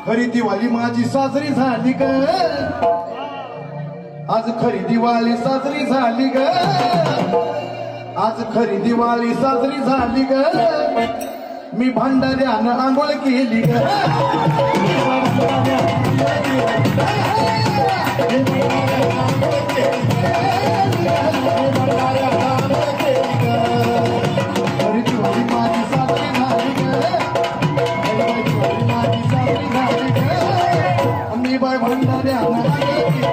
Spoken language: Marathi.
खरी दिवाळी माझी साजरी झाली ग, आज खरी दिवाळी साजरी झाली ग, आज खरी दिवाळी साजरी झाली ग, मी भांडाऱ्यानं आंघोळ केली ग, खरी दिवाळी माझी साजरी झाली ग, दिवाळी माझी साजरी झाली ग, मी बाय भांडाऱ्यानं आंघोळ केली ग.